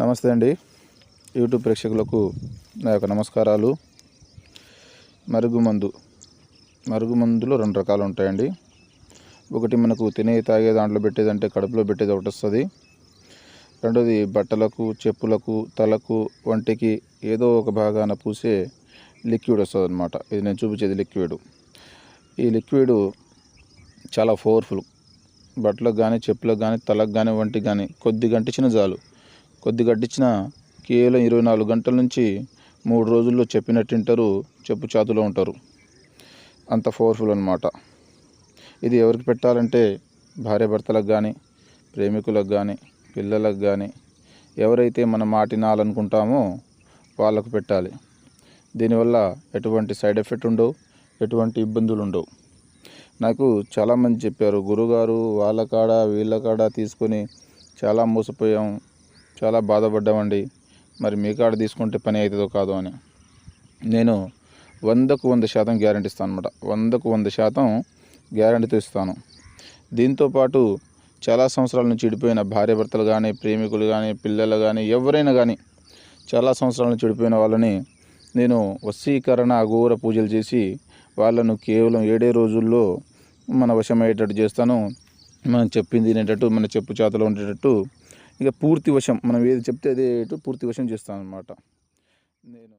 నమస్తే అండి. యూట్యూబ్ ప్రేక్షకులకు నా యొక్క నమస్కారాలు. మరుగుమందులో రెండు రకాలు ఉంటాయండి. ఒకటి మనకు తినే తాగే దాంట్లో పెట్టేదంటే కడుపులో పెట్టేది ఒకటి వస్తుంది. రెండోది బట్టలకు, చెప్పులకు, తలకు, వంటికి ఏదో ఒక భాగాన పూసే లిక్విడ్ వస్తుంది అనమాట. ఇది నేను చూపించేది లిక్విడ్. ఈ లిక్విడ్ చాలా పవర్ఫుల్. బట్టలకు కానీ, చెప్పులకు కానీ, తలకు కానీ, వంటికి కానీ కొద్ది గంటించిన చాలు. కొద్ది గట్టించిన కేవలం 24 గంటల నుంచి 3 రోజుల్లో చెప్పినట్టు వింటారు, చెప్పు చాతులో ఉంటారు. అంత పవర్ఫుల్ అనమాట. ఇది ఎవరికి పెట్టాలంటే భార్యాభర్తలకు కానీ, ప్రేమికులకు కానీ, పిల్లలకు కానీ, ఎవరైతే మన మాట వినాలనుకుంటామో వాళ్ళకు పెట్టాలి. దీనివల్ల ఎటువంటి సైడ్ ఎఫెక్ట్ ఉండవు, ఎటువంటి ఇబ్బందులు ఉండవు. నాకు చాలామంది చెప్పారు, గురుగారు వాళ్ళ కాడ వీళ్ళ కాడ తీసుకొని చాలా మోసపోయాం, చాలా బాధపడ్డామండి, మరి మీ కాడ తీసుకుంటే పని అవుతుందో కాదో అని. నేను 100కు 100% గ్యారంటీ ఇస్తాను అనమాట. 100కు 100% గ్యారంటీతో ఇస్తాను. దీంతోపాటు చాలా సంవత్సరాల నుంచి విడిపోయిన భార్యాభర్తలు కానీ, ప్రేమికులు కానీ, పిల్లలు కానీ, ఎవరైనా కానీ చాలా సంవత్సరాల నుంచి విడిపోయిన వాళ్ళని నేను వశీకరణ అఘోర పూజలు చేసి వాళ్ళను కేవలం 7 రోజుల్లో మన వశమయ్యేటట్టు చేస్తాను. మనం చెప్పింది వినేటట్టు, మన చెప్పు చేతలో ఉండేటట్టు, ఇక పూర్తి వశం, మనం ఏది చెప్తే అదే పూర్తి వశం చేస్తాను అన్నమాట నేను.